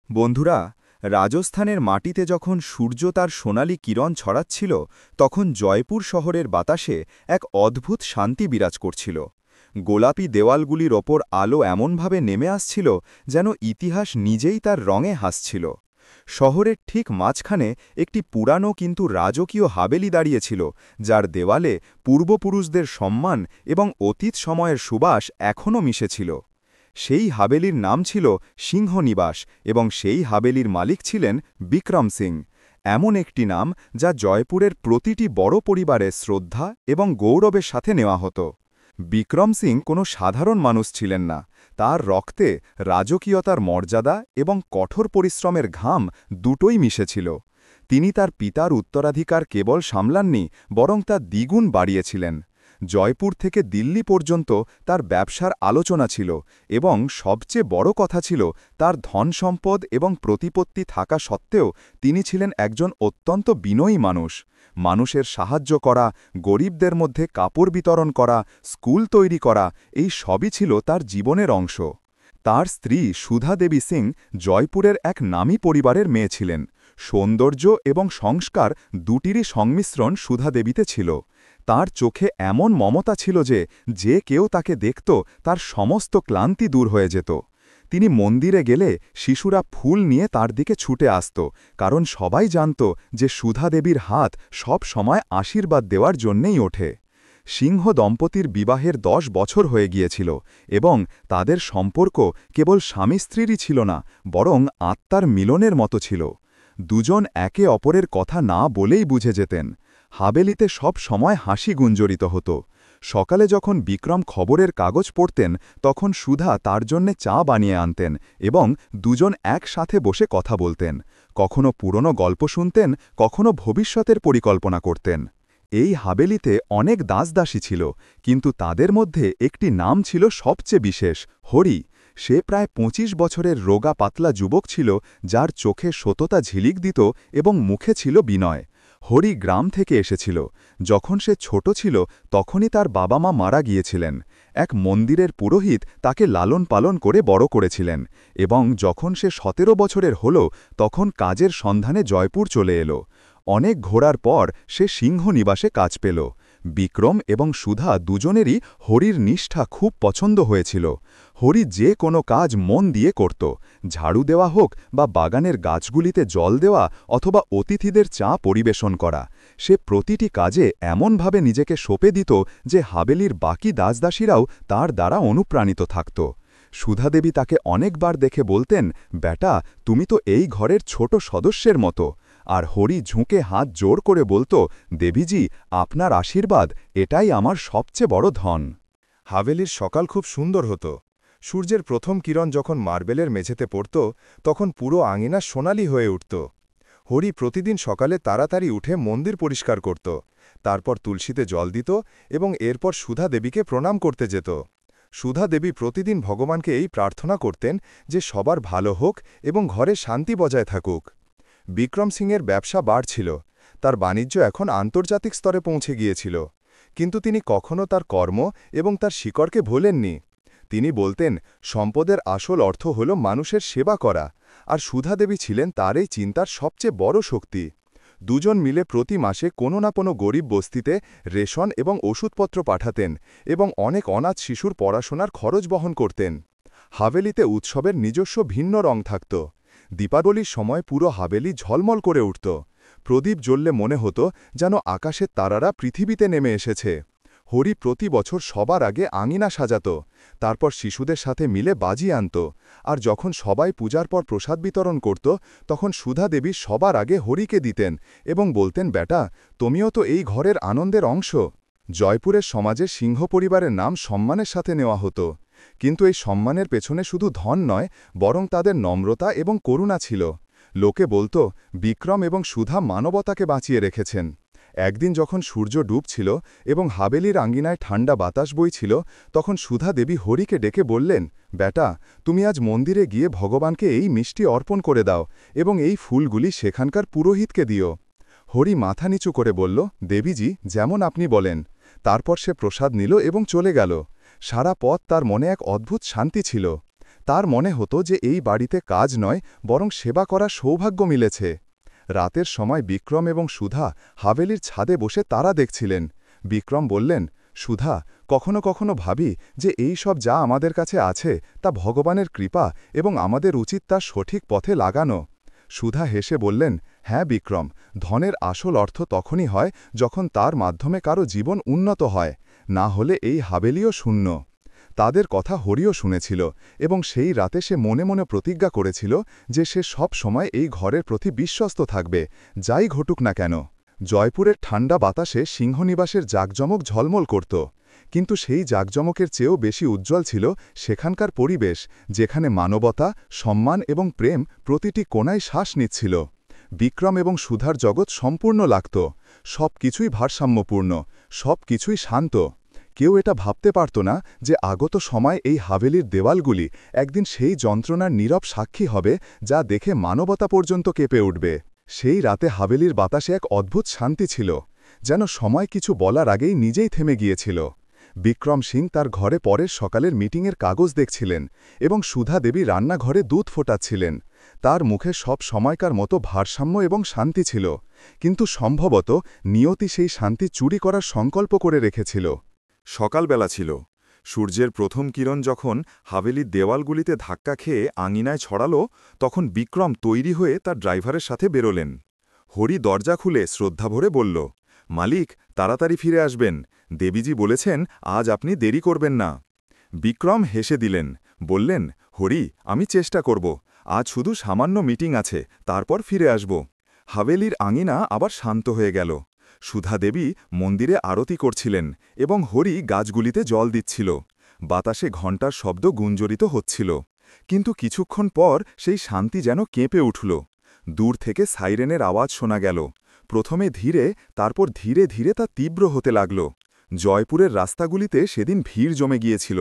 বন্ধুরা, রাজস্থানের মাটিতে যখন সূর্য তার সোনালি কিরণ ছড়াচ্ছিল তখন জয়পুর শহরের বাতাসে এক অদ্ভুত শান্তি বিরাজ করছিল। গোলাপি দেওয়ালগুলির ওপর আলো এমনভাবে নেমে আসছিল যেন ইতিহাস নিজেই তার রঙে হাসছিল। শহরের ঠিক মাঝখানে একটি পুরানো কিন্তু রাজকীয় হাবেলি দাঁড়িয়েছিল, যার দেওয়ালে পূর্বপুরুষদের সম্মান এবং অতীত সময়ের সুবাস এখনও মিশেছিল। সেই হাবেলির নাম ছিল সিংহনিবাস এবং সেই হাবেলির মালিক ছিলেন বিক্রম সিং। এমন একটি নাম যা জয়পুরের প্রতিটি বড় পরিবারে শ্রদ্ধা এবং গৌরবের সাথে নেওয়া হতো। বিক্রম সিং কোনো সাধারণ মানুষ ছিলেন না। তার রক্তে রাজকীয়তার মর্যাদা এবং কঠোর পরিশ্রমের ঘাম দুটোই মিশেছিল। তিনি তার পিতার উত্তরাধিকার কেবল সামলাননি, বরং তা দ্বিগুণ বাড়িয়েছিলেন। জয়পুর থেকে দিল্লি পর্যন্ত তার ব্যবসার আলোচনা ছিল এবং সবচেয়ে বড় কথা ছিল তার ধনসম্পদ এবং প্রতিপত্তি থাকা সত্ত্বেও তিনি ছিলেন একজন অত্যন্ত বিনয়ী মানুষ। মানুষের সাহায্য করা, গরিবদের মধ্যে কাপড় বিতরণ করা, স্কুল তৈরি করা, এই সবই ছিল তার জীবনের অংশ। তার স্ত্রী সুধা দেবী সিং জয়পুরের এক নামী পরিবারের মেয়ে ছিলেন। সৌন্দর্য এবং সংস্কার দুটিরই সংমিশ্রণ সুধা দেবীতে ছিল। তার চোখে এমন মমতা ছিল যে কেউ তাকে দেখত তার সমস্ত ক্লান্তি দূর হয়ে যেত। তিনি মন্দিরে গেলে শিশুরা ফুল নিয়ে তার দিকে ছুটে আসত, কারণ সবাই জানত যে সুধা দেবীর হাত সব সময় আশীর্বাদ দেওয়ার জন্যেই ওঠে। সিংহ দম্পতির বিবাহের 10 বছর হয়ে গিয়েছিল এবং তাদের সম্পর্ক কেবল স্বামী স্ত্রীরই ছিল না, বরং আত্মার মিলনের মতো ছিল। দুজন একে অপরের কথা না বলেই বুঝে যেতেন। হাবেলিতে সব সময় হাসি গুঞ্জরিত হতো। সকালে যখন বিক্রম খবরের কাগজ পড়তেন তখন সুধা তার জন্যে চা বানিয়ে আনতেন এবং দুজন একসাথে বসে কথা বলতেন। কখনো পুরনো গল্প শুনতেন, কখনো ভবিষ্যতের পরিকল্পনা করতেন। এই হাবেলিতে অনেক দাসদাসী ছিল, কিন্তু তাদের মধ্যে একটি নাম ছিল সবচেয়ে বিশেষ, হরি। সে প্রায় 25 বছরের রোগা পাতলা যুবক ছিল, যার চোখে সততা ঝিলিক দিত এবং মুখে ছিল বিনয়। হরি গ্রাম থেকে এসেছিল। যখন সে ছোট ছিল তখনই তার বাবা মা মারা গিয়েছিলেন। এক মন্দিরের পুরোহিত তাকে লালন পালন করে বড় করেছিলেন এবং যখন সে 17 বছরের হল তখন কাজের সন্ধানে জয়পুর চলে এলো। অনেক ঘোরার পর সে সিংহনিবাসে কাজ পেল। বিক্রম এবং সুধা দুজনেরই হরির নিষ্ঠা খুব পছন্দ হয়েছিল। হরি যে কোনো কাজ মন দিয়ে করত, ঝাড়ু দেওয়া হোক বা বাগানের গাছগুলিতে জল দেওয়া অথবা অতিথিদের চা পরিবেশন করা। সে প্রতিটি কাজে এমনভাবে নিজেকে সঁপে দিত যে হাবেলির বাকি দাসদাসীরাও তার দ্বারা অনুপ্রাণিত থাকত। সুধা দেবী তাকে অনেকবার দেখে বলতেন, বেটা, তুমি তো এই ঘরের ছোট সদস্যের মতো। আর হরি ঝুঁকে হাত জোর করে বলত, দেবীজি, আপনার আশীর্বাদ এটাই আমার সবচেয়ে বড় ধন। হাভেলির সকাল খুব সুন্দর হতো। সূর্যের প্রথম কিরণ যখন মার্বেলের মেঝেতে পড়ত তখন পুরো আঙিনা সোনালি হয়ে উঠত। হরি প্রতিদিন সকালে তাড়াতাড়ি উঠে মন্দির পরিষ্কার করত, তারপর তুলসীতে জল দিত এবং এরপর সুধা দেবীকে প্রণাম করতে যেত। সুধা দেবী প্রতিদিন ভগবানকে এই প্রার্থনা করতেন যে সবার ভালো হোক এবং ঘরে শান্তি বজায় থাকুক। বিক্রম সিংয়ের ব্যবসা বাড়ছিল, তার বাণিজ্য এখন আন্তর্জাতিক স্তরে পৌঁছে গিয়েছিল, কিন্তু তিনি কখনও তার কর্ম এবং তার শিকড়কে ভোলেননি। তিনি বলতেন, সম্পদের আসল অর্থ হল মানুষের সেবা করা, আর সুধা দেবী ছিলেন তার এই চিন্তার সবচেয়ে বড় শক্তি। দুজন মিলে প্রতি মাসে কোনো না কোনো গরিব বস্তিতে রেশন এবং ওষুধপত্র পাঠাতেন এবং অনেক অনাথ শিশুর পড়াশোনার খরচ বহন করতেন। হাভেলিতে উৎসবের নিজস্ব ভিন্ন রং থাকত। দীপাবলির সময় পুরো হাভেলি ঝলমল করে উঠত। প্রদীপ জ্বললে মনে হতো যেন আকাশের তারারা পৃথিবীতে নেমে এসেছে। হরি প্রতি বছর সবার আগে আঙিনা সাজাত, তারপর শিশুদের সাথে মিলে বাজি আনত, আর যখন সবাই পূজার পর প্রসাদ বিতরণ করত তখন সুধা দেবী সবার আগে হরিকে দিতেন এবং বলতেন, বেটা, তুমিও তো এই ঘরের আনন্দের অংশ। জয়পুরের সমাজে সিংহ পরিবারের নাম সম্মানের সাথে নেওয়া হতো, কিন্তু এই সম্মানের পেছনে শুধু ধন নয়, বরং তাদের নম্রতা এবং করুণা ছিল। লোকে বলতো, বিক্রম এবং সুধা মানবতাকে বাঁচিয়ে রেখেছেন। একদিন যখন সূর্য ডুবছিল এবং হাবেলির আঙ্গিনায় ঠান্ডা বাতাস বইছিল তখন সুধা দেবী হরিকে ডেকে বললেন, বেটা, তুমি আজ মন্দিরে গিয়ে ভগবানকে এই মিষ্টি অর্পণ করে দাও এবং এই ফুলগুলি সেখানকার পুরোহিতকে দিও। হরি মাথা নিচু করে বলল, দেবীজি, যেমন আপনি বলেন। তারপর সে প্রসাদ নিল এবং চলে গেল। সারা পথ তার মনে এক অদ্ভুত শান্তি ছিল। তার মনে হতো যে এই বাড়িতে কাজ নয় বরং সেবা করার সৌভাগ্য মিলেছে। রাতের সময় বিক্রম এবং সুধা হাভেলির ছাদে বসে তারা দেখছিলেন। বিক্রম বললেন, সুধা, কখনো কখনো ভাবি যে এই সব যা আমাদের কাছে আছে তা ভগবানের কৃপা এবং আমাদের উচিত তা সঠিক পথে লাগানো। সুধা হেসে বললেন, হ্যাঁ বিক্রম, ধনের আসল অর্থ তখনই হয় যখন তার মাধ্যমে কারো জীবন উন্নত হয়, না হলে এই হাভেলিও শূন্য। তাদের কথা হরিও শুনেছিল এবং সেই রাতে সে মনে মনে প্রতিজ্ঞা করেছিল যে সে সব সময় এই ঘরের প্রতি বিশ্বস্ত থাকবে, যাই ঘটুক না কেন। জয়পুরের ঠান্ডা বাতাসে সিংহনিবাসের জাঁকজমক ঝলমল করত, কিন্তু সেই জাঁকজমকের চেয়েও বেশি উজ্জ্বল ছিল সেখানকার পরিবেশ, যেখানে মানবতা, সম্মান এবং প্রেম প্রতিটি কোণায় শ্বাস নিচ্ছিল। বিক্রম এবং সুধার জগৎ সম্পূর্ণ লাগত, সব কিছুই ভারসাম্যপূর্ণ, সব কিছুই শান্ত। কেউ এটা ভাবতে পারত না যে আগত সময় এই হাভেলির দেওয়ালগুলি একদিন সেই যন্ত্রণার নীরব সাক্ষী হবে যা দেখে মানবতা পর্যন্ত কেঁপে উঠবে। সেই রাতে হাভেলির বাতাসে এক অদ্ভুত শান্তি ছিল, যেন সময় কিছু বলার আগেই নিজেই থেমে গিয়েছিল। বিক্রম সিং তার ঘরে পরের সকালের মিটিংয়ের কাগজ দেখছিলেন এবং সুধা দেবী রান্নাঘরে দুধ ফোটাচ্ছিলেন। তার মুখে সব সময়কার মতো ভারসাম্য এবং শান্তি ছিল, কিন্তু সম্ভবত নিয়তি সেই শান্তি চুরি করার সংকল্প করে রেখেছিল। সকালবেলা ছিল। সূর্যের প্রথম কিরণ যখন হাভেলির দেওয়ালগুলিতে ধাক্কা খেয়ে আঙিনায় ছড়ালো, তখন বিক্রম তৈরি হয়ে তার ড্রাইভারের সাথে বেরোলেন। হরি দরজা খুলে শ্রদ্ধাভরে বলল, মালিক, তাড়াতাড়ি ফিরে আসবেন, দেবীজি বলেছেন আজ আপনি দেরি করবেন না। বিক্রম হেসে দিলেন, বললেন, হরি, আমি চেষ্টা করব, আজ শুধু সামান্য মিটিং আছে, তারপর ফিরে আসব। হাভেলির আঙিনা আবার শান্ত হয়ে গেল। সুধা দেবী মন্দিরে আরতি করছিলেন এবং হরি গাছগুলিতে জল দিচ্ছিল। বাতাসে ঘণ্টার শব্দ গুঞ্জরিত হচ্ছিল, কিন্তু কিছুক্ষণ পর সেই শান্তি যেন কেঁপে উঠল। দূর থেকে সাইরেনের আওয়াজ শোনা গেল, প্রথমে ধীরে, তারপর ধীরে ধীরে তা তীব্র হতে লাগল। জয়পুরের রাস্তাগুলিতে সেদিন ভিড় জমে গিয়েছিল।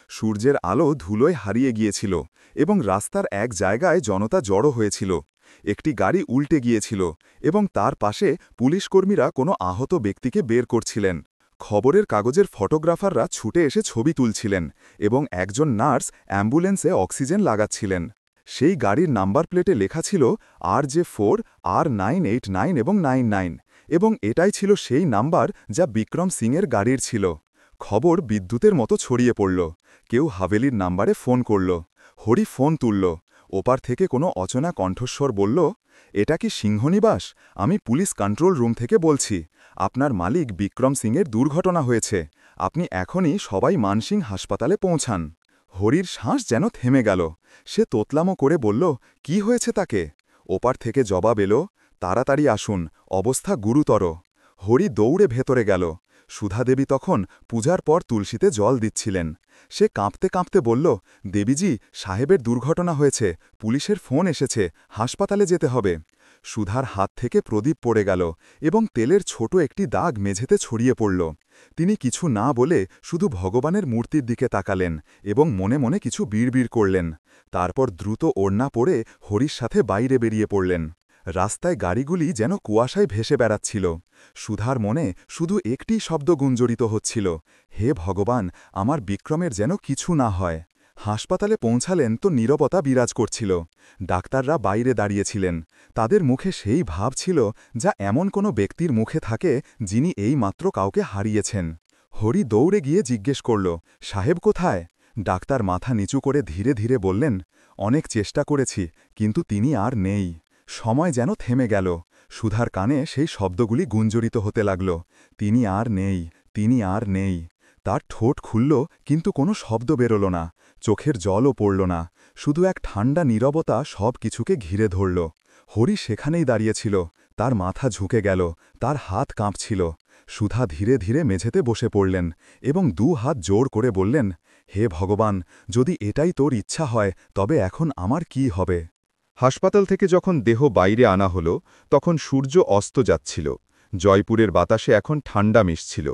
সূর্যের আলো ধুলোয় হারিয়ে গিয়েছিল এবং রাস্তার এক জায়গায় জনতা জড়ো হয়েছিল। একটি গাড়ি উল্টে গিয়েছিল এবং তার পাশে পুলিশকর্মীরা কোনো আহত ব্যক্তিকে বের করছিলেন। খবরের কাগজের ফটোগ্রাফাররা ছুটে এসে ছবি তুলছিলেন এবং একজন নার্স অ্যাম্বুলেন্সে অক্সিজেন লাগাচ্ছিলেন। সেই গাড়ির নাম্বার প্লেটে লেখা ছিল RJ4, R989 এবং 99, এবং এটাই ছিল সেই নাম্বার যা বিক্রম সিংয়ের গাড়ির ছিল। খবর বিদ্যুতের মতো ছড়িয়ে পড়ল। কেউ হাভেলির নাম্বারে ফোন করল। হরি ফোন তুলল। ওপার থেকে কোনো অচেনা কণ্ঠস্বর বলল, এটা কি সিংহনিবাস? আমি পুলিশ কন্ট্রোল রুম থেকে বলছি। আপনার মালিক বিক্রম সিংয়ের দুর্ঘটনা হয়েছে। আপনি এখনই সবাই মানসিং হাসপাতালে পৌঁছান। হরির শ্বাস যেন থেমে গেল। সে তোতলামো করে বলল, কি হয়েছে তাকে? ওপার থেকে জবাব এলো, তাড়াতাড়ি আসুন, অবস্থা গুরুতর। হরি দৌড়ে ভেতরে গেল। সুধা দেবী তখন পূজার পর তুলসীতে জল দিচ্ছিলেন। সে কাঁপতে কাঁপতে বলল, দেবীজি, সাহেবের দুর্ঘটনা হয়েছে, পুলিশের ফোন এসেছে, হাসপাতালে যেতে হবে। সুধার হাত থেকে প্রদীপ পড়ে গেল এবং তেলের ছোট একটি দাগ মেঝেতে ছড়িয়ে পড়ল। তিনি কিছু না বলে শুধু ভগবানের মূর্তির দিকে তাকালেন এবং মনে মনে কিছু বিড়বিড় করলেন। তারপর দ্রুত ওড়না পরে হরির সাথে বাইরে বেরিয়ে পড়লেন। রাস্তায় গাড়িগুলি যেন কুয়াশায় ভেসে বেড়াচ্ছিল। সুধার মনে শুধু একটি শব্দ গুঞ্জরিত হচ্ছিল, হে ভগবান, আমার বিক্রমের যেন কিছু না হয়। হাসপাতালে পৌঁছালেন তো নীরবতা বিরাজ করছিল। ডাক্তাররা বাইরে দাঁড়িয়েছিলেন। তাদের মুখে সেই ভাব ছিল যা এমন কোনো ব্যক্তির মুখে থাকে যিনি এই মাত্র কাউকে হারিয়েছেন। হরি দৌড়ে গিয়ে জিজ্ঞেস করল, সাহেব কোথায়? ডাক্তার মাথা নিচু করে ধীরে ধীরে বললেন, অনেক চেষ্টা করেছি, কিন্তু তিনি আর নেই। সময় যেন থেমে গেল। সুধার কানে সেই শব্দগুলি গুঞ্জরিত হতে লাগল, তিনি আর নেই, তিনি আর নেই। তার ঠোঁট খুলল, কিন্তু কোনো শব্দ বেরোল না, চোখের জলও পড়ল না, শুধু এক ঠান্ডা নীরবতা সব কিছুকে ঘিরে ধরল। হরি সেখানেই দাঁড়িয়েছিল, তার মাথা ঝুঁকে গেল, তার হাত কাঁপছিল। সুধা ধীরে ধীরে মেঝেতে বসে পড়লেন এবং দু হাত জোর করে বললেন, হে ভগবান, যদি এটাই তোর ইচ্ছা হয় তবে এখন আমার কি হবে? হাসপাতাল থেকে যখন দেহ বাইরে আনা হল, তখন সূর্য অস্ত যাচ্ছিল। জয়পুরের বাতাসে এখন ঠান্ডা মিশছিল।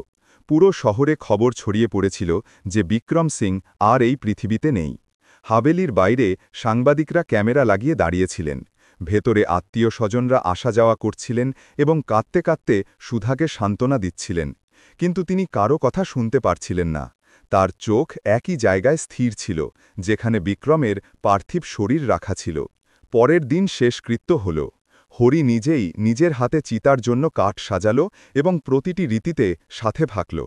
পুরো শহরে খবর ছড়িয়ে পড়েছিল যে বিক্রম সিং আর এই পৃথিবীতে নেই। হাভেলির বাইরে সাংবাদিকরা ক্যামেরা লাগিয়ে দাঁড়িয়েছিলেন। ভেতরে আত্মীয় স্বজনরা আসা যাওয়া করছিলেন এবং কাঁদতে কাঁদতে সুধাকে সান্ত্বনা দিচ্ছিলেন। কিন্তু তিনি কারো কথা শুনতে পারছিলেন না। তার চোখ একই জায়গায় স্থির ছিল যেখানে বিক্রমের পার্থিব শরীর রাখা ছিল। পরের দিন শেষকৃত্য হল। হরি নিজেই নিজের হাতে চিতার জন্য কাঠ সাজালো এবং প্রতিটি রীতিতে সাথে ভাকল।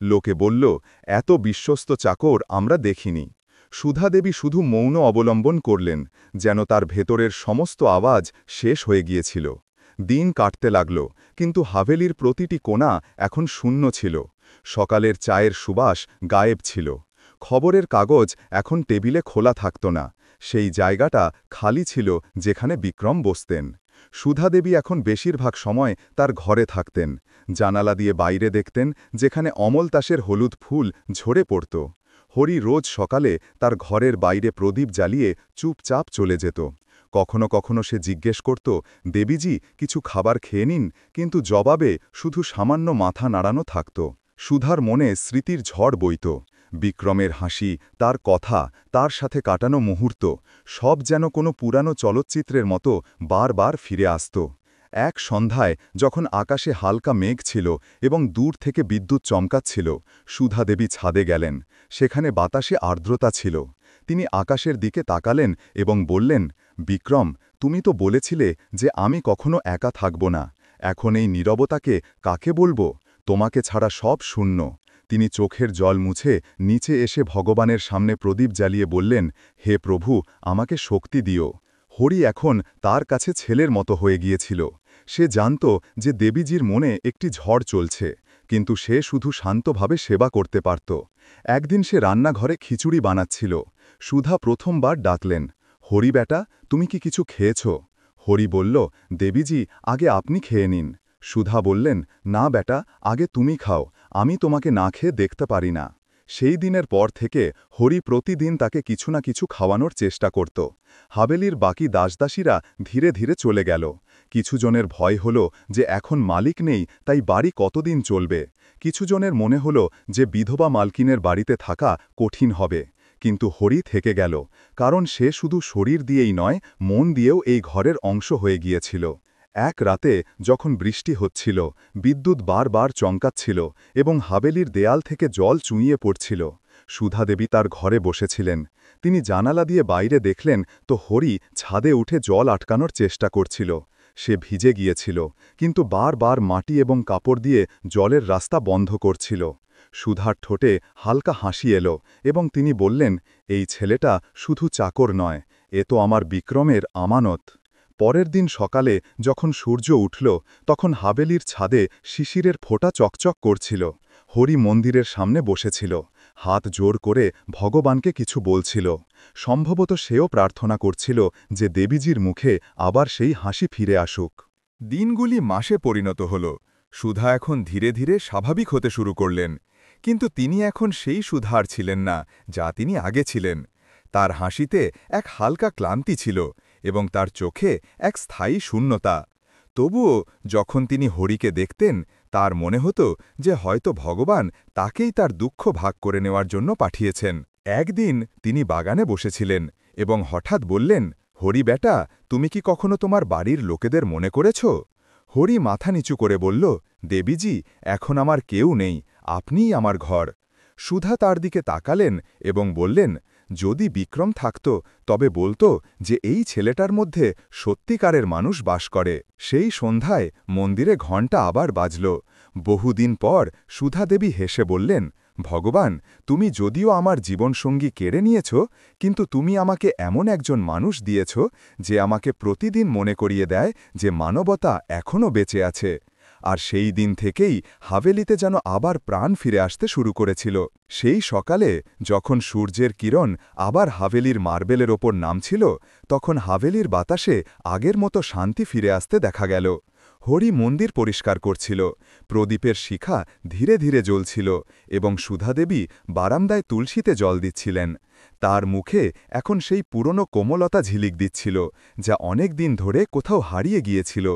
লোকে বলল, এত বিশ্বস্ত চাকর আমরা দেখিনি। সুধাদেবী শুধু মৌন অবলম্বন করলেন, যেন তার ভেতরের সমস্ত আওয়াজ শেষ হয়ে গিয়েছিল। দিন কাটতে লাগল, কিন্তু হাভেলির প্রতিটি কোণা এখন শূন্য ছিল। সকালের চায়ের সুবাস গায়েব ছিল। খবরের কাগজ এখন টেবিলে খোলা থাকত না। সেই জায়গাটা খালি ছিল যেখানে বিক্রম বসতেন। সুধাদেবী এখন বেশিরভাগ সময় তার ঘরে থাকতেন। জানালা দিয়ে বাইরে দেখতেন, যেখানে অমলতাসের হলুদ ফুল ঝরে পড়ত। হরি রোজ সকালে তার ঘরের বাইরে প্রদীপ জ্বালিয়ে চুপচাপ চলে যেত। কখনো কখনো সে জিজ্ঞেস করত, দেবীজি কিছু খাবার খেয়ে নিন, কিন্তু জবাবে শুধু সামান্য মাথা নাড়ানো থাকত। সুধার মনে স্মৃতির ঝড় বইত। বিক্রমের হাসি, তার কথা, তার সাথে কাটানো মুহূর্ত, সব যেন কোনো পুরানো চলচ্চিত্রের মতো বারবার ফিরে আসত। এক সন্ধ্যায় যখন আকাশে হালকা মেঘ ছিল এবং দূর থেকে বিদ্যুৎ চমকাচ্ছিল, সুধাদেবী ছাদে গেলেন। সেখানে বাতাসে আর্দ্রতা ছিল। তিনি আকাশের দিকে তাকালেন এবং বললেন, বিক্রম, তুমি তো বলেছিলে যে আমি কখনো একা থাকব না। এখন এই নীরবতাকে কাকে বলবো? তোমাকে ছাড়া সব শূন্য। তিনি চোখের জল মুছে নিচে এসে ভগবানের সামনে প্রদীপ জ্বালিয়ে বললেন, হে প্রভু, আমাকে শক্তি দিও। হরি এখন তার কাছে ছেলের মতো হয়ে গিয়েছিল। সে জানত যে দেবীজির মনে একটি ঝড় চলছে, কিন্তু সে শুধু শান্তভাবে সেবা করতে পারত। একদিন সে রান্নাঘরে খিচুড়ি বানাচ্ছিল। সুধা প্রথমবার ডাকলেন, হরি বেটা, তুমি কি কিছু খেয়েছ? হরি বলল, দেবীজি, আগে আপনি খেয়ে নিন। সুধা বললেন, না বেটা, আগে তুমি খাও, আমি তোমাকে না খেয়ে দেখতে পারি না। সেই দিনের পর থেকে হরি প্রতিদিন তাকে কিছু না কিছু খাওয়ানোর চেষ্টা করত। হাভেলির বাকি দাসদাসীরা ধীরে ধীরে চলে গেল। কিছুজনের ভয় হল যে এখন মালিক নেই, তাই বাড়ি কতদিন চলবে। কিছুজনের মনে হল যে বিধবা মালকিনের বাড়িতে থাকা কঠিন হবে। কিন্তু হরি থেকে গেল, কারণ সে শুধু শরীর দিয়েই নয়, মন দিয়েও এই ঘরের অংশ হয়ে গিয়েছিল। এক রাতে যখন বৃষ্টি হচ্ছিল, বিদ্যুৎ বারবার চমকাচ্ছিল এবং হাভেলির দেয়াল থেকে জল চুঁইয়ে পড়ছিল। সুধাদেবী তার ঘরে বসেছিলেন। তিনি জানালা দিয়ে বাইরে দেখলেন তো হরি ছাদে উঠে জল আটকানোর চেষ্টা করছিল। সে ভিজে গিয়েছিল, কিন্তু বারবার মাটি এবং কাপড় দিয়ে জলের রাস্তা বন্ধ করছিল। সুধার ঠোঁটে হালকা হাসি এলো এবং তিনি বললেন, এই ছেলেটা শুধু চাকর নয়, এ তো আমার বিক্রমের আমানত। পরের দিন সকালে যখন সূর্য উঠল, তখন হাভেলির ছাদে শিশিরের ফোঁটা চকচক করছিল। হরি মন্দিরের সামনে বসেছিল, হাত জোর করে ভগবানকে কিছু বলছিল। সম্ভবত সেও প্রার্থনা করছিল যে দেবীজির মুখে আবার সেই হাসি ফিরে আসুক। দিনগুলি মাসে পরিণত হল। সুধা এখন ধীরে ধীরে স্বাভাবিক হতে শুরু করলেন। কিন্তু তিনি এখন সেই সুধার ছিলেন না যা তিনি আগে ছিলেন। তার হাসিতে এক হালকা ক্লান্তি ছিল এবং তার চোখে এক স্থায়ী শূন্যতা। তবুও যখন তিনি হরিকে দেখতেন, তার মনে হতো যে হয়তো ভগবান তাকেই তার দুঃখ ভাগ করে নেওয়ার জন্য পাঠিয়েছেন। একদিন তিনি বাগানে বসেছিলেন এবং হঠাৎ বললেন, হরি বেটা, তুমি কি কখনো তোমার বাড়ির লোকেদের মনে করেছ? হরি মাথা নিচু করে বলল, দেবীজি, এখন আমার কেউ নেই, আপনিই আমার ঘর। সুধা তার দিকে তাকালেন এবং বললেন, যদি বিক্রম থাকত তবে বলতো যে এই ছেলেটার মধ্যে সত্যিকারের মানুষ বাস করে। সেই সন্ধ্যায় মন্দিরে ঘণ্টা আবার বাজল। বহুদিন পর সুধা দেবী হেসে বললেন, ভগবান, তুমি যদিও আমার জীবনসঙ্গী কেড়ে নিয়েছ, কিন্তু তুমি আমাকে এমন একজন মানুষ দিয়েছ যে আমাকে প্রতিদিন মনে করিয়ে দেয় যে মানবতা এখনও বেঁচে আছে। আর সেই দিন থেকেই হাভেলিতে যেন আবার প্রাণ ফিরে আসতে শুরু করেছিল। সেই সকালে যখন সূর্যের কিরণ আবার হাভেলির মার্বেলের ওপর নামছিল, তখন হাভেলির বাতাসে আগের মতো শান্তি ফিরে আসতে দেখা গেল। হরি মন্দির পরিষ্কার করছিল, প্রদীপের শিখা ধীরে ধীরে জ্বলছিল এবং সুধাদেবী বারান্দায় তুলসীতে জল দিচ্ছিলেন। তার মুখে এখন সেই পুরনো কোমলতা ঝিলিক দিচ্ছিল, যা অনেক দিন ধরে কোথাও হারিয়ে গিয়েছিল।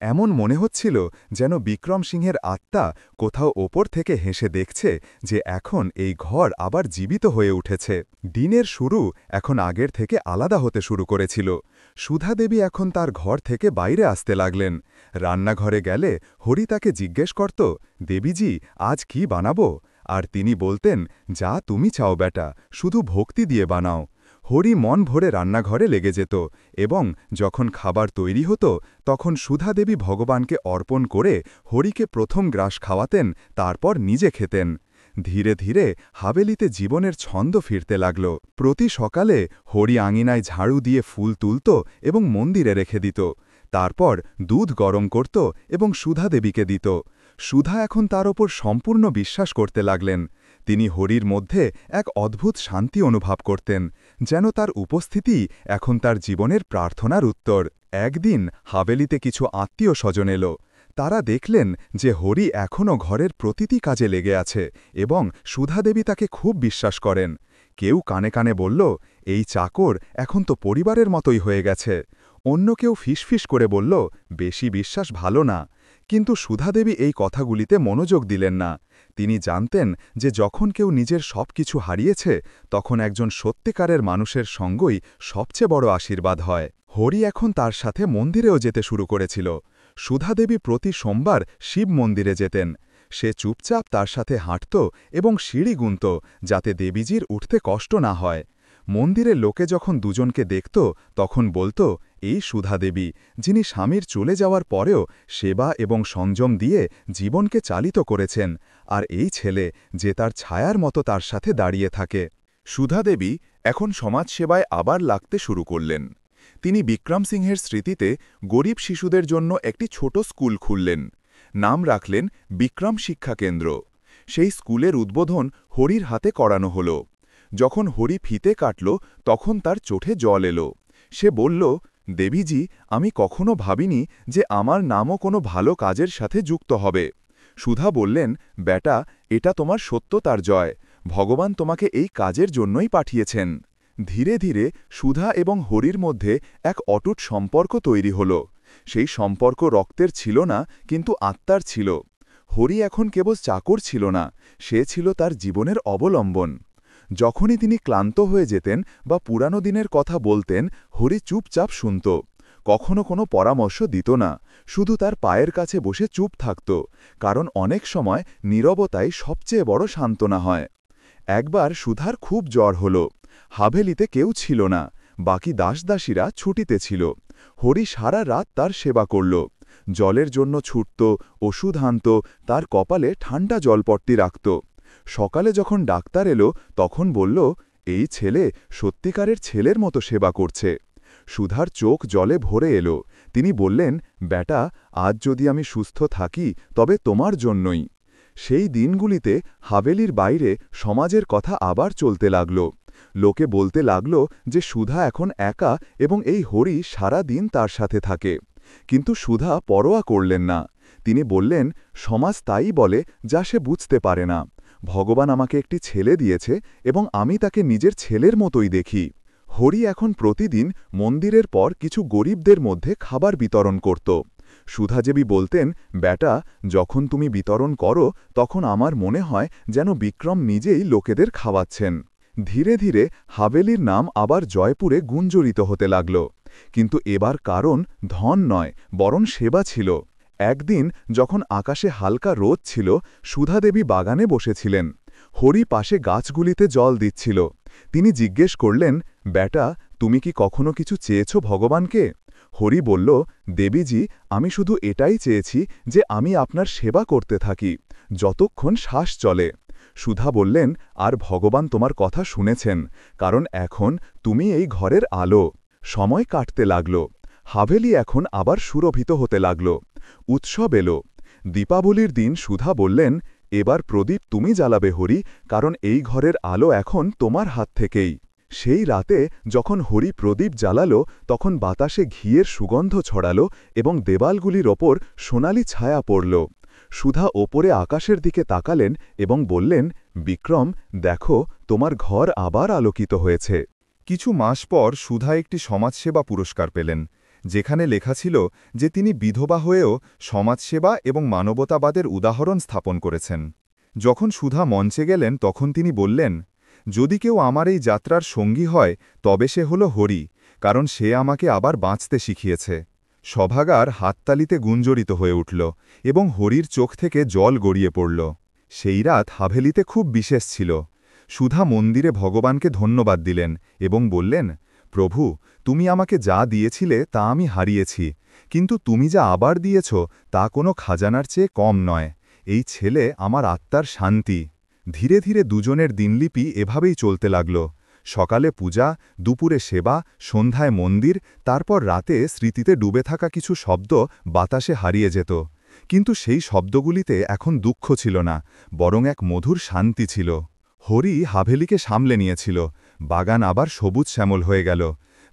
এমন মনে হচ্ছিল যেন বিক্রম সিংহের আত্মা কোথাও ওপর থেকে হেসে দেখছে যে এখন এই ঘর আবার জীবিত হয়ে উঠেছে। দিনের শুরু এখন আগের থেকে আলাদা হতে শুরু করেছিল। সুধা দেবী এখন তার ঘর থেকে বাইরে আসতে লাগলেন। রান্নাঘরে গেলে হরি তাকে জিজ্ঞেস করত, দেবীজি, আজ কি বানাবো? আর তিনি বলতেন, যা তুমি চাও বেটা, শুধু ভক্তি দিয়ে বানাও। হরি মন ভরে রান্নাঘরে লেগে যেত এবং যখন খাবার তৈরি হতো তখন সুধা দেবী ভগবানকে অর্পণ করে হরিকে প্রথম গ্রাস খাওয়াতেন, তারপর নিজে খেতেন। ধীরে ধীরে হাভেলিতে জীবনের ছন্দ ফিরতে লাগল। প্রতি সকালে হরি আঙিনায় ঝাড়ু দিয়ে ফুল তুলত এবং মন্দিরে রেখে দিত। তারপর দুধ গরম করত এবং সুধা দেবীকে দিত। সুধা এখন তার ওপর সম্পূর্ণ বিশ্বাস করতে লাগলেন। তিনি হরির মধ্যে এক অদ্ভুত শান্তি অনুভব করতেন, যেন তার উপস্থিতি এখন তার জীবনের প্রার্থনার উত্তর। একদিন হাভেলিতে কিছু আত্মীয় স্বজন এলো। তারা দেখলেন যে হরি এখনও ঘরের প্রতিটি কাজে লেগে আছে এবং সুধা দেবী তাকে খুব বিশ্বাস করেন। কেউ কানে কানে বলল, এই চাকর এখন তো পরিবারের মতোই হয়ে গেছে। অন্য কেউ ফিসফিস করে বলল, বেশি বিশ্বাস ভালো না। কিন্তু সুধা দেবী এই কথাগুলিতে মনোযোগ দিলেন না। তিনি জানতেন যে যখন কেউ নিজের সব কিছু হারিয়েছে তখন একজন সত্যিকারের মানুষের সঙ্গই সবচেয়ে বড় আশীর্বাদ হয়। হরি এখন তার সাথে মন্দিরেও যেতে শুরু করেছিল। সুধা দেবী প্রতি সোমবার শিব মন্দিরে যেতেন। সে চুপচাপ তার সাথে হাঁটত এবং সিঁড়ি গুনত, যাতে দেবীজির উঠতে কষ্ট না হয়। মন্দিরে লোকে যখন দুজনকে দেখত তখন বলত, এই সুধা দেবী, যিনি স্বামীর চলে যাওয়ার পরেও সেবা এবং সংযম দিয়ে জীবনকে চালিত করেছেন, আর এই ছেলে যে তার ছায়ার মতো তার সাথে দাঁড়িয়ে থাকে। সুধা দেবী এখন সমাজসেবায় আবার লাগতে শুরু করলেন। তিনি বিক্রম সিংহের স্মৃতিতে গরিব শিশুদের জন্য একটি ছোট স্কুল খুললেন। নাম রাখলেন বিক্রম শিক্ষা কেন্দ্র। সেই স্কুলের উদ্বোধন হরির হাতে করানো হল। যখন হরি ফিতে কাটল তখন তার চোখে জল এলো। সে বলল, দেবীজি, আমি কখনো ভাবিনি যে আমার নামও কোনো ভালো কাজের সাথে যুক্ত হবে। সুধা বললেন, বেটা, এটা তোমার সত্যতার জয়। ভগবান তোমাকে এই কাজের জন্যই পাঠিয়েছেন। ধীরে ধীরে সুধা এবং হরির মধ্যে এক অটুট সম্পর্ক তৈরি হল। সেই সম্পর্ক রক্তের ছিল না, কিন্তু আত্মার ছিল। হরি এখন কেবল চাকর ছিল না, সে ছিল তার জীবনের অবলম্বন। যখনই তিনি ক্লান্ত হয়ে যেতেন বা পুরানো দিনের কথা বলতেন, হরি চুপচাপ শুনত। কখনো কোনো পরামর্শ দিত না, শুধু তার পায়ের কাছে বসে চুপ থাকত, কারণ অনেক সময় নীরবতাই সবচেয়ে বড় সান্ত্বনা হয়। একবার সুধার খুব জ্বর হল। হাভেলিতে কেউ ছিল না, বাকি দাসদাসীরা ছুটিতে ছিল। হরি সারা রাত তার সেবা করল। জলের জন্য ছুটত, ওষুধ আনত, তার কপালে ঠান্ডা জলপট্টি রাখত। সকালে যখন ডাক্তার এলো তখন বলল, এই ছেলে সত্যিকারের ছেলের মতো সেবা করছে। সুধার চোখ জলে ভরে এলো। তিনি বললেন, বেটা, আজ যদি আমি সুস্থ থাকি তবে তোমার জন্যই। সেই দিনগুলিতে হাভেলির বাইরে সমাজের কথা আবার চলতে লাগল। লোকে বলতে লাগল যে সুধা এখন একা এবং এই হরি সারা দিন তার সাথে থাকে। কিন্তু সুধা পরোয়া করলেন না। তিনি বললেন, সমাজ তাই বলে যা সে বুঝতে পারে না। ভগবান আমাকে একটি ছেলে দিয়েছে এবং আমি তাকে নিজের ছেলের মতোই দেখি। হরি এখন প্রতিদিন মন্দিরের পর কিছু গরিবদের মধ্যে খাবার বিতরণ করত। সুধাদেবী বলতেন, বেটা, যখন তুমি বিতরণ করো তখন আমার মনে হয় যেন বিক্রম নিজেই লোকেদের খাওয়াচ্ছেন। ধীরে ধীরে হাভেলির নাম আবার জয়পুরে গুঞ্জরিত হতে লাগল। কিন্তু এবার কারণ ধন নয়, বরং সেবা ছিল। একদিন যখন আকাশে হালকা রোদ ছিল, সুধাদেবী বাগানে বসেছিলেন। হরি পাশে গাছগুলিতে জল দিচ্ছিল। তিনি জিজ্ঞেস করলেন, বেটা, তুমি কি কখনো কিছু চেয়েছ ভগবানকে? হরি বলল, দেবীজি, আমি শুধু এটাই চেয়েছি যে আমি আপনার সেবা করতে থাকি, যতক্ষণ শ্বাস চলে। সুধা বললেন, আর ভগবান তোমার কথা শুনেছেন, কারণ এখন তুমি এই ঘরের আলো। সময় কাটতে লাগল। হাভেলি এখন আবার সুরভিত হতে লাগল। উৎসব এলো। দীপাবলির দিন সুধা বললেন, এবার প্রদীপ তুমি জ্বালাবে হরি, কারণ এই ঘরের আলো এখন তোমার হাত থেকেই। সেই রাতে যখন হরি প্রদীপ জ্বালালো তখন বাতাসে ঘিয়ের সুগন্ধ ছড়ালো এবং দেওয়ালগুলির ওপর সোনালি ছায়া পড়ল। সুধা ওপরে আকাশের দিকে তাকালেন এবং বললেন, বিক্রম, দেখো, তোমার ঘর আবার আলোকিত হয়েছে। কিছু মাস পর সুধা একটি সমাজসেবা পুরস্কার পেলেন, যেখানে লেখা ছিল যে তিনি বিধবা হয়েও সমাজসেবা এবং মানবতাবাদের উদাহরণ স্থাপন করেছেন। যখন সুধা মঞ্চে গেলেন তখন তিনি বললেন, যদি কেউ আমার এই যাত্রার সঙ্গী হয় তবে সে হল হরি, কারণ সে আমাকে আবার বাঁচতে শিখিয়েছে। সভাগার হাততালিতে গুঞ্জরিত হয়ে উঠল এবং হরির চোখ থেকে জল গড়িয়ে পড়ল। সেই রাত হাভেলিতে খুব বিশেষ ছিল। সুধা মন্দিরে ভগবানকে ধন্যবাদ দিলেন এবং বললেন, প্রভু, তুমি আমাকে যা দিয়েছিলে তা আমি হারিয়েছি, কিন্তু তুমি যা আবার দিয়েছ তা কোনো খাজানার চেয়ে কম নয়। এই ছেলে আমার আত্মার শান্তি। ধীরে ধীরে দুজনের দিনলিপি এভাবেই চলতে লাগল। সকালে পূজা, দুপুরে সেবা, সন্ধ্যায় মন্দির, তারপর রাতে স্মৃতিতে ডুবে থাকা কিছু শব্দ বাতাসে হারিয়ে যেত। কিন্তু সেই শব্দগুলিতে এখন দুঃখ ছিল না, বরং এক মধুর শান্তি ছিল। হরি হাভেলিকে সামলে নিয়েছিল। বাগান আবার সবুজ শ্যামল হয়ে গেল।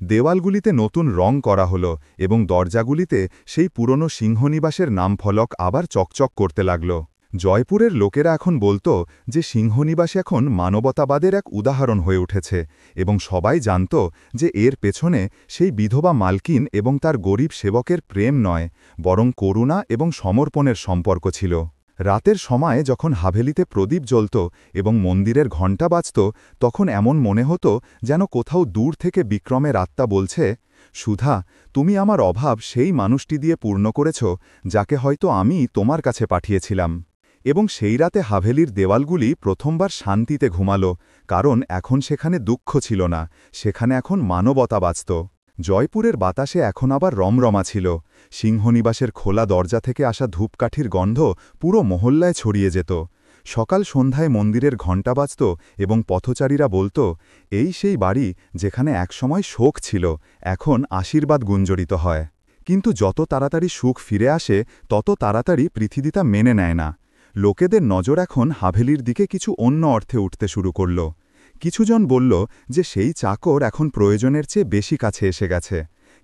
দেওয়ালগুলিতে নতুন রং করা হলো এবং দরজাগুলিতে সেই পুরনো সিংহনিবাসের নামফলক আবার চকচক করতে লাগল। জয়পুরের লোকেরা এখন বলতো যে সিংহনিবাস এখন মানবতাবাদের এক উদাহরণ হয়ে উঠেছে এবং সবাই জানত যে এর পেছনে সেই বিধবা মালকিন এবং তার গরিব সেবকের প্রেম নয়, বরং করুণা এবং সমর্পণের সম্পর্ক ছিল। রাতের সময় যখন হাভেলিতে প্রদীপ জ্বলত এবং মন্দিরের ঘণ্টা বাজত, তখন এমন মনে হতো যেন কোথাও দূর থেকে বিক্রমের আত্মা বলছে, সুধা, তুমি আমার অভাব সেই মানুষটি দিয়ে পূর্ণ করেছ যাকে হয়তো আমি তোমার কাছে পাঠিয়েছিলাম। এবং সেই রাতে হাভেলির দেওয়ালগুলি প্রথমবার শান্তিতে ঘুমাল, কারণ এখন সেখানে দুঃখ ছিল না, সেখানে এখন মানবতা বাঁচত। জয়পুরের বাতাসে এখন আবার রমরমা ছিল। সিংহনিবাসের খোলা দরজা থেকে আসা ধূপকাঠির গন্ধ পুরো মহল্লায় ছড়িয়ে যেত। সকাল সন্ধ্যায় মন্দিরের ঘণ্টা বাজত এবং পথচারীরা বলত, এই সেই বাড়ি যেখানে একসময় শোক ছিল, এখন আশীর্বাদ গুঞ্জরিত হয়। কিন্তু যত তাড়াতাড়ি সুখ ফিরে আসে তত তাড়াতাড়ি পৃথিবীটা মেনে নেয় না। লোকেদের নজর এখন হাভেলির দিকে কিছু অন্য অর্থে উঠতে শুরু করল। কিছুজন বলল যে সেই চাকর এখন প্রয়োজনের চেয়ে বেশি কাছে এসে গেছে।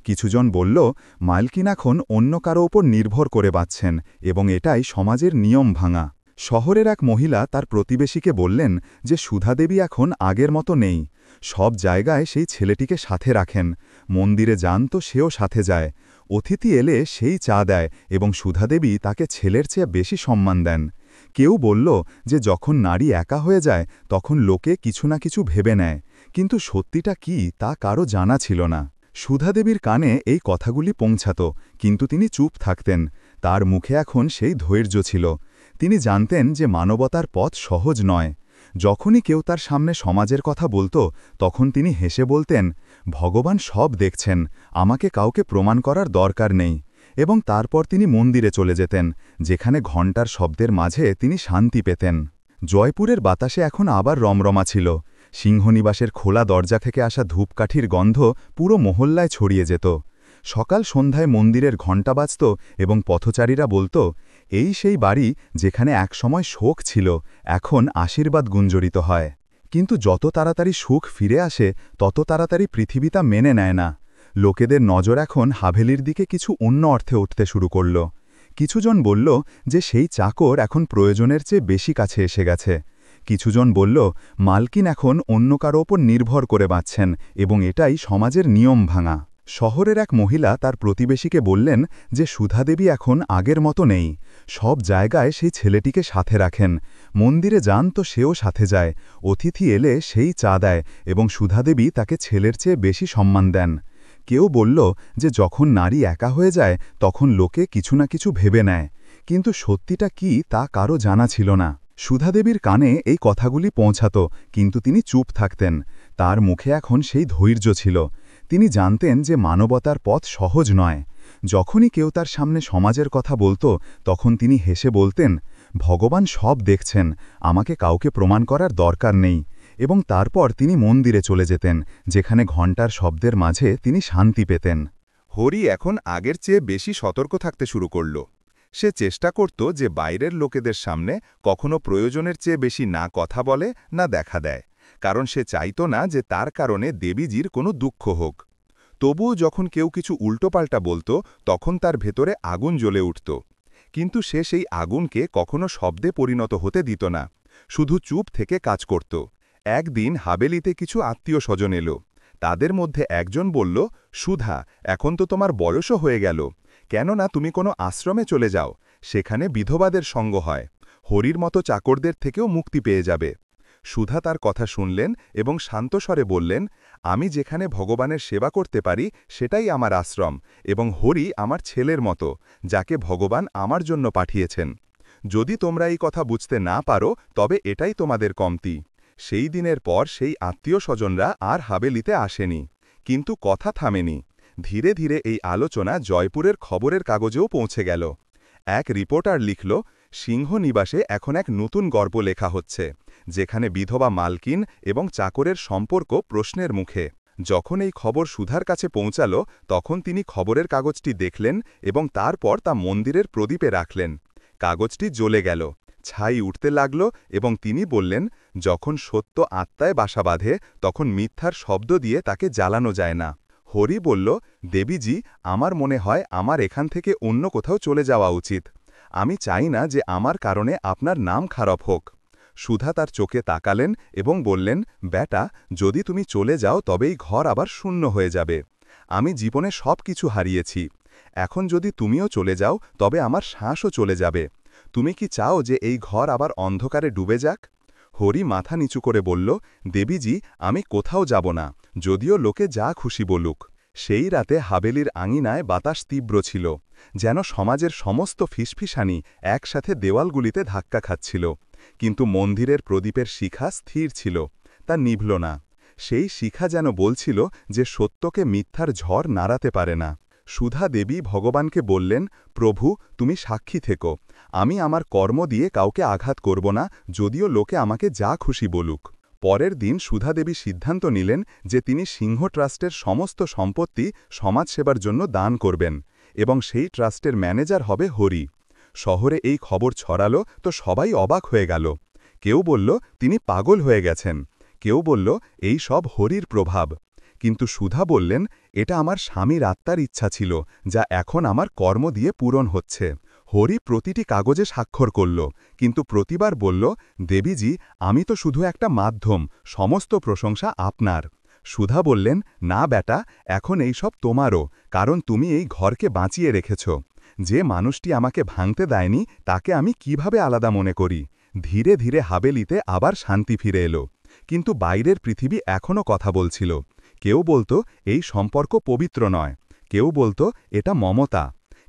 কিছুজন বলল মালকিন এখন অন্য কারো ওপর নির্ভর করে বাঁচছেন এবং এটাই সমাজের নিয়ম ভাঙা। শহরের এক মহিলা তার প্রতিবেশীকে বললেন যে সুধাদেবী এখন আগের মতো নেই। সব জায়গায় সেই ছেলেটিকে সাথে রাখেন, মন্দিরে যান তো সেও সাথে যায়, অতিথি এলে সেই চা দেয় এবং সুধাদেবী তাকে ছেলের চেয়ে বেশি সম্মান দেন। কেউ বলল যে যখন নারী একা হয়ে যায় তখন লোকে কিছু না কিছু ভেবে নেয়, কিন্তু সত্যিটা কি তা কারও জানা ছিল না। সুধাদেবীর কানে এই কথাগুলি পৌঁছাত, কিন্তু তিনি চুপ থাকতেন। তার মুখে এখন সেই ধৈর্য ছিল। তিনি জানতেন যে মানবতার পথ সহজ নয়। যখনই কেউ তার সামনে সমাজের কথা বলত, তখন তিনি হেসে বলতেন, ভগবান সব দেখছেন, আমাকে কাউকে প্রমাণ করার দরকার নেই। এবং তারপর তিনি মন্দিরে চলে যেতেন, যেখানে ঘণ্টার শব্দের মাঝে তিনি শান্তি পেতেন। জয়পুরের বাতাসে এখন আবার রমরমা ছিল। সিংহনিবাসের খোলা দরজা থেকে আসা ধূপকাঠির গন্ধ পুরো মহল্লায় ছড়িয়ে যেত। সকাল সন্ধ্যায় মন্দিরের ঘণ্টা বাজত এবং পথচারীরা বলত, এই সেই বাড়ি যেখানে একসময় শোক ছিল, এখন আশীর্বাদ গুঞ্জরিত হয়। কিন্তু যত তাড়াতাড়ি সুখ ফিরে আসে তত তাড়াতাড়ি পৃথিবীটা মেনে নেয় না। লোকেদের নজর এখন হাভেলির দিকে কিছু অন্য অর্থে উঠতে শুরু করল। কিছুজন বলল যে সেই চাকর এখন প্রয়োজনের চেয়ে বেশি কাছে এসে গেছে। কিছুজন বলল মালকিন এখন অন্য কারো ওপর নির্ভর করে বাঁচছেন এবং এটাই সমাজের নিয়ম ভাঙা। শহরের এক মহিলা তার প্রতিবেশীকে বললেন যে সুধাদেবী এখন আগের মতো নেই। সব জায়গায় সেই ছেলেটিকে সাথে রাখেন, মন্দিরে যান তো সেও সাথে যায়, অতিথি এলে সেই চা দেয় এবং সুধাদেবী তাকে ছেলের চেয়ে বেশি সম্মান দেন। কেউ বলল যে যখন নারী একা হয়ে যায় তখন লোকে কিছু না কিছু ভেবে নেয়, কিন্তু সত্যিটা কি তা কারও জানা ছিল না। সুধাদেবীর কানে এই কথাগুলি পৌঁছাত, কিন্তু তিনি চুপ থাকতেন। তার মুখে এখন সেই ধৈর্য ছিল। তিনি জানতেন যে মানবতার পথ সহজ নয়। যখনই কেউ তার সামনে সমাজের কথা বলত, তখন তিনি হেসে বলতেন, ভগবান সব দেখছেন, আমাকে কাউকে প্রমাণ করার দরকার নেই। এবং তারপর তিনি মন্দিরে চলে যেতেন, যেখানে ঘণ্টার শব্দের মাঝে তিনি শান্তি পেতেন। হরি এখন আগের চেয়ে বেশি সতর্ক থাকতে শুরু করল। সে চেষ্টা করত যে বাইরের লোকেদের সামনে কখনো প্রয়োজনের চেয়ে বেশি না কথা বলে, না দেখা দেয়, কারণ সে চাইত না যে তার কারণে দেবীজির কোনো দুঃখ হোক। তবুও যখন কেউ কিছু উল্টোপাল্টা বলত, তখন তার ভেতরে আগুন জ্বলে উঠত। কিন্তু সে সেই আগুনকে কখনো শব্দে পরিণত হতে দিত না, শুধু চুপ থেকে কাজ করত। একদিন হাভেলিতে কিছু আত্মীয় স্বজন এলো। তাদের মধ্যে একজন বলল, সুধা, এখন তো তোমার বয়সও হয়ে গেল, কেননা তুমি কোনো আশ্রমে চলে যাও, সেখানে বিধবাদের সঙ্গ হয়, হরির মতো চাকরদের থেকেও মুক্তি পেয়ে যাবে। সুধা তার কথা শুনলেন এবং শান্তস্বরে বললেন, আমি যেখানে ভগবানের সেবা করতে পারি সেটাই আমার আশ্রম, এবং হরি আমার ছেলের মতো, যাকে ভগবান আমার জন্য পাঠিয়েছেন। যদি তোমরা এই কথা বুঝতে না পারো তবে এটাই তোমাদের কমতি। সেই দিনের পর সেই আত্মীয় স্বজনরা আর হাবেলিতে আসেনি, কিন্তু কথা থামেনি। ধীরে ধীরে এই আলোচনা জয়পুরের খবরের কাগজেও পৌঁছে গেল। এক রিপোর্টার লিখল, সিংহ নিবাসে এখন এক নতুন গল্প লেখা হচ্ছে, যেখানে বিধবা মালকিন এবং চাকরের সম্পর্ক প্রশ্নের মুখে। যখন এই খবর সুধার কাছে পৌঁছাল, তখন তিনি খবরের কাগজটি দেখলেন এবং তারপর তা মন্দিরের প্রদীপে রাখলেন। কাগজটি জ্বলে গেল, ছাই উঠতে লাগল এবং তিনি বললেন, যখন সত্য আত্মায় বাসা বাঁধে তখন মিথ্যার শব্দ দিয়ে তাকে জ্বালানো যায় না। হরি বলল, দেবীজি, আমার মনে হয় আমার এখান থেকে অন্য কোথাও চলে যাওয়া উচিত। আমি চাই না যে আমার কারণে আপনার নাম খারাপ হোক। সুধা তার চোখে তাকালেন এবং বললেন, বেটা, যদি তুমি চলে যাও তবেই ঘর আবার শূন্য হয়ে যাবে। আমি জীবনে সব কিছু হারিয়েছি। এখন যদি তুমিও চলে যাও তবে আমার শ্বাসও চলে যাবে। তুমি কি চাও যে এই ঘর আবার অন্ধকারে ডুবে যাক? হরি মাথা নিচু করে বলল, দেবীজি, আমি কোথাও যাব না, যদিও লোকে যা খুশি বলুক। সেই রাতে হাবেলির আঙিনায় বাতাস তীব্র ছিল, যেন সমাজের সমস্ত ফিসফিসানি একসাথে দেওয়ালগুলিতে ধাক্কা খাচ্ছিল। কিন্তু মন্দিরের প্রদীপের শিখা স্থির ছিল, তা নিভল না। সেই শিখা যেন বলছিল যে সত্যকে মিথ্যার ঝড় নাড়াতে পারে না। সুধা দেবী ভগবানকে বললেন, প্রভু, তুমি সাক্ষী থেকো, আমি আমার কর্ম দিয়ে কাউকে আঘাত করব না, যদিও লোকে আমাকে যা খুশি বলুক। পরের দিন সুধা দেবী সিদ্ধান্ত নিলেন যে তিনি সিংহ ট্রাস্টের সমস্ত সম্পত্তি সমাজসেবার জন্য দান করবেন, এবং সেই ট্রাস্টের ম্যানেজার হবে হরি। শহরে এই খবর ছড়ালো তো সবাই অবাক হয়ে গেল। কেউ বলল তিনি পাগল হয়ে গেছেন, কেউ বলল এই সব হরির প্রভাব। কিন্তু সুধা বললেন, এটা আমার স্বামীর আত্মার ইচ্ছা ছিল, যা এখন আমার কর্ম দিয়ে পূরণ হচ্ছে। হরি প্রতিটি কাগজে স্বাক্ষর করল, কিন্তু প্রতিবার বলল, দেবীজি, আমি তো শুধু একটা মাধ্যম, সমস্ত প্রশংসা আপনার। সুধা বললেন, না বেটা, এখন এই সব তোমারও, কারণ তুমি এই ঘরকে বাঁচিয়ে রেখেছ। যে মানুষটি আমাকে ভাঙতে দেয়নি তাকে আমি কিভাবে আলাদা মনে করি। ধীরে ধীরে হাবেলিতে আবার শান্তি ফিরে এলো, কিন্তু বাইরের পৃথিবী এখনও কথা বলছিল। কেউ বলতো এই সম্পর্ক পবিত্র নয়, কেউ বলতো এটা মমতা।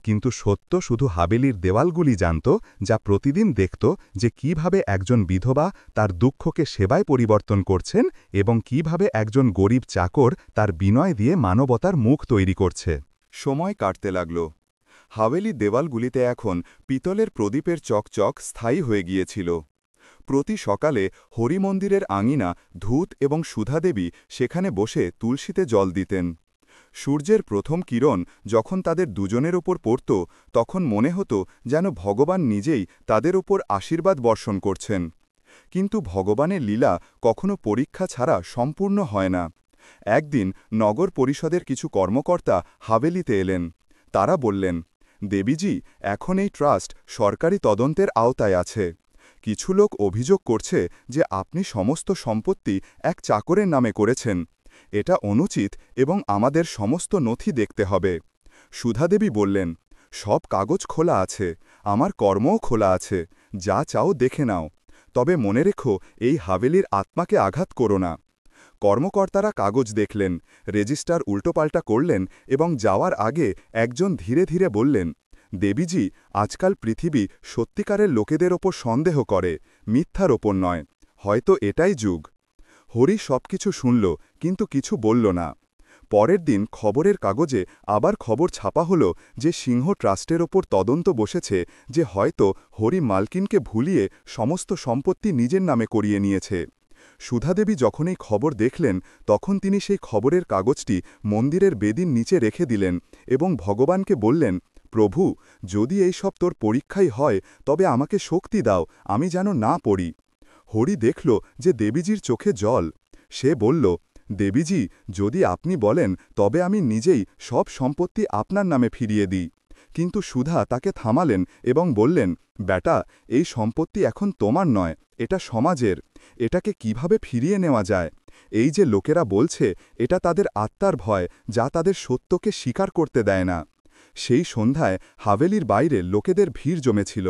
কিন্তু সত্য শুধু হাবেলির দেওয়ালগুলি জানত, যা প্রতিদিন দেখত যে কিভাবে একজন বিধবা তার দুঃখকে সেবায় পরিবর্তন করছেন এবং কিভাবে একজন গরিব চাকর তার বিনয় দিয়ে মানবতার মুখ তৈরি করছে। সময় কাটতে লাগল। হাভেলি দেওয়ালগুলিতে এখন পিতলের প্রদীপের চকচক স্থায়ী হয়ে গিয়েছিল। প্রতি সকালে হরিমন্দিরের আঙিনা ধূত এবং সুধাদেবী সেখানে বসে তুলসীতে জল দিতেন। সূর্যের প্রথম কিরণ যখন তাদের দুজনের ওপর পড়ত, তখন মনে হতো যেন ভগবান নিজেই তাদের ওপর আশীর্বাদ বর্ষণ করছেন। কিন্তু ভগবানের লীলা কখনো পরীক্ষা ছাড়া সম্পূর্ণ হয় না। একদিন নগর পরিষদের কিছু কর্মকর্তা হাভেলিতে এলেন। তারা বললেন, দেবীজি, এখন এই ট্রাস্ট সরকারি তদন্তের আওতায় আছে। কিছু লোক অভিযোগ করছে যে আপনি সমস্ত সম্পত্তি এক চাকরের নামে করেছেন। এটা অনুচিত এবং আমাদের সমস্ত নথি দেখতে হবে। সুধাদেবী বললেন, সব কাগজ খোলা আছে, আমার কর্মও খোলা আছে, যা চাও দেখে নাও, তবে মনে রেখো এই হাভেলির আত্মাকে আঘাত করো না। কর্মকর্তারা কাগজ দেখলেন, রেজিস্টার উল্টোপাল্টা করলেন এবং যাওয়ার আগে একজন ধীরে ধীরে বললেন, দেবীজি, আজকাল পৃথিবী সত্যিকারের লোকেদের ওপর সন্দেহ করে, মিথ্যার ওপর নয়। হয়তো এটাই যুগ। হরি সবকিছু শুনল, কিন্তু কিছু বলল না। পরের দিন খবরের কাগজে আবার খবর ছাপা হলো যে সিংহ ট্রাস্টের ওপর তদন্ত বসেছে, যে হয়তো হরি মালকিনকে ভুলিয়ে সমস্ত সম্পত্তি নিজের নামে করিয়ে নিয়েছে। সুধাদেবী যখন এই খবর দেখলেন, তখন তিনি সেই খবরের কাগজটি মন্দিরের বেদির নিচে রেখে দিলেন এবং ভগবানকে বললেন, প্রভু, যদি এই সব তোর পরীক্ষাই হয় তবে আমাকে শক্তি দাও, আমি যেন না পড়ি। হরি দেখল যে দেবীজির চোখে জল। সে বলল, দেবীজি, যদি আপনি বলেন তবে আমি নিজেই সব সম্পত্তি আপনার নামে ফিরিয়ে দিই। কিন্তু সুধা তাকে থামালেন এবং বললেন, বেটা, এই সম্পত্তি এখন তোমার নয়, এটা সমাজের। এটাকে কিভাবে ফিরিয়ে নেওয়া যায়? এই যে লোকেরা বলছে, এটা তাদের আত্মার ভয়, যা তাদের সত্যকে স্বীকার করতে দেয় না। সেই সন্ধ্যায় হাভেলির বাইরে লোকেদের ভিড় জমেছিল।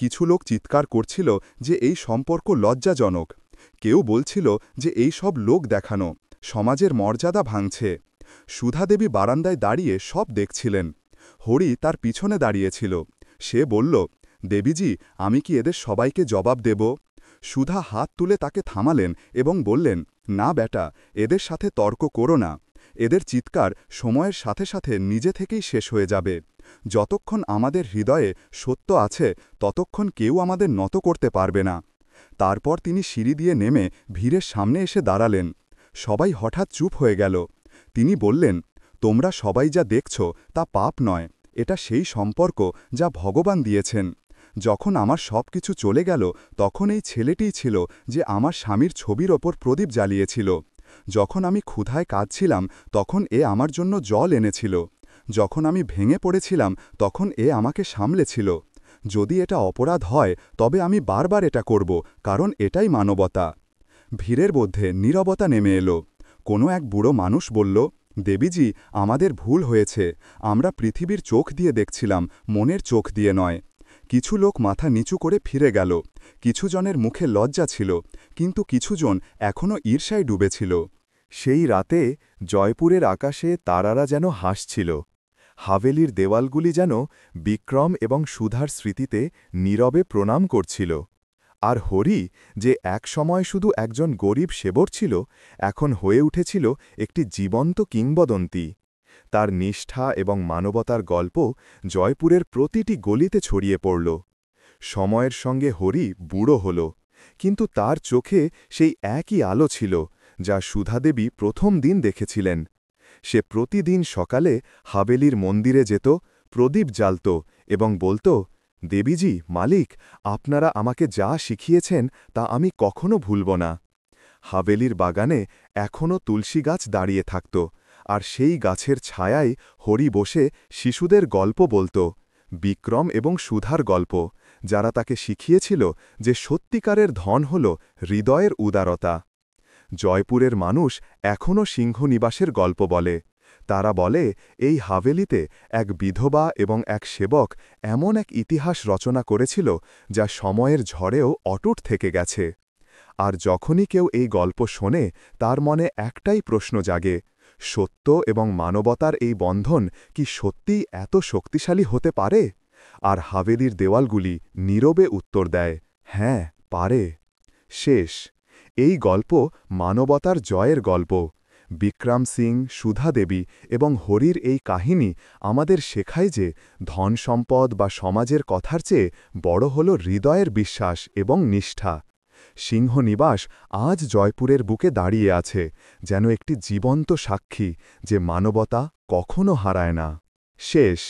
কিছু লোক চিৎকার করছিল যে এই সম্পর্ক লজ্জাজনক। কেউ বলছিল যে এই সব লোক দেখানো, সমাজের মর্যাদা ভাঙছে। সুধাদেবী বারান্দায় দাঁড়িয়ে সব দেখছিলেন। হরি তার পিছনে দাঁড়িয়েছিল। সে বলল, দেবীজি, আমি কি এদের সবাইকে জবাব দেব? সুধা হাত তুলে তাকে থামালেন এবং বললেন, না বেটা, এদের সাথে তর্ক করো না। এদের চিৎকার সময়ের সাথে সাথে নিজে থেকেই শেষ হয়ে যাবে। যতক্ষণ আমাদের হৃদয়ে সত্য আছে ততক্ষণ কেউ আমাদের নত করতে পারবে না। তারপর তিনি সিঁড়ি দিয়ে নেমে ভিড়ের সামনে এসে দাঁড়ালেন। সবাই হঠাৎ চুপ হয়ে গেল। তিনি বললেন, তোমরা সবাই যা দেখছ তা পাপ নয়, এটা সেই সম্পর্ক যা ভগবান দিয়েছেন। যখন আমার সব কিছু চলে গেল তখন এই ছেলেটিই ছিল যে আমার স্বামীর ছবির ওপর প্রদীপ জ্বালিয়েছিল। যখন আমি ক্ষুধায় কাঁদছিলাম তখন এ আমার জন্য জল এনেছিল। যখন আমি ভেঙে পড়েছিলাম তখন এ আমাকে সামলেছিল। যদি এটা অপরাধ হয় তবে আমি বারবার এটা করব, কারণ এটাই মানবতা। ভিড়ের মধ্যে নীরবতা নেমে এলো। কোনো এক বুড়ো মানুষ বলল, দেবীজি, আমাদের ভুল হয়েছে। আমরা পৃথিবীর চোখ দিয়ে দেখছিলাম, মনের চোখ দিয়ে নয়। কিছু লোক মাথা নিচু করে ফিরে গেল। কিছু জনের মুখে লজ্জা ছিল, কিন্তু কিছুজন এখনও ঈর্ষায় ডুবেছিল। সেই রাতে জয়পুরের আকাশে তারারা যেন হাসছিল। হাভেলির দেওয়ালগুলি যেন বিক্রম এবং সুধার স্মৃতিতে নীরবে প্রণাম করছিল। আর হরি, যে একসময় শুধু একজন গরিব সেবর ছিল, এখন হয়ে উঠেছিল একটি জীবন্ত কিংবদন্তি। তার নিষ্ঠা এবং মানবতার গল্প জয়পুরের প্রতিটি গলিতে ছড়িয়ে পড়ল। সময়ের সঙ্গে হরি বুড়ো হল, কিন্তু তার চোখে সেই একই আলো ছিল যা সুধাদেবী প্রথম দিন দেখেছিলেন। সে প্রতিদিন সকালে হাভেলির মন্দিরে যেত, প্রদীপ জ্বালত এবং বলত, দেবীজি, মালিক, আপনারা আমাকে যা শিখিয়েছেন তা আমি কখনো ভুলব না। হাভেলির বাগানে এখনও তুলসী গাছ দাঁড়িয়ে থাকত, আর সেই গাছের ছায়ায় হরি বসে শিশুদের গল্প বলত, বিক্রম এবং সুধার গল্প, যারা তাকে শিখিয়েছিল যে সত্যিকারের ধন হল হৃদয়ের উদারতা। জয়পুরের মানুষ এখনও সিংহনিবাসের গল্প বলে। তারা বলে, এই হাভেলিতে এক বিধবা এবং এক সেবক এমন এক ইতিহাস রচনা করেছিল যা সময়ের ঝড়েও অটুট থেকে গেছে। আর যখনই কেউ এই গল্প শোনে তার মনে একটাই প্রশ্ন জাগে, সত্য এবং মানবতার এই বন্ধন কি সত্যিই এত শক্তিশালী হতে পারে? আর হাভেলির দেওয়ালগুলি নীরবে উত্তর দেয়, হ্যাঁ, পারে। শেষ। এই গল্প মানবতার জয়ের গল্প। বিক্রম সিং, সুধা দেবী এবং হরির এই কাহিনী আমাদের শেখায় যে ধন সম্পদ বা সমাজের কথার চেয়ে বড় হল হৃদয়ের বিশ্বাস এবং নিষ্ঠা। সিংহনিবাস আজ জয়পুরের বুকে দাঁড়িয়ে আছে, যেন একটি জীবন্ত সাক্ষী যে মানবতা কখনো হারায় না। শেষ।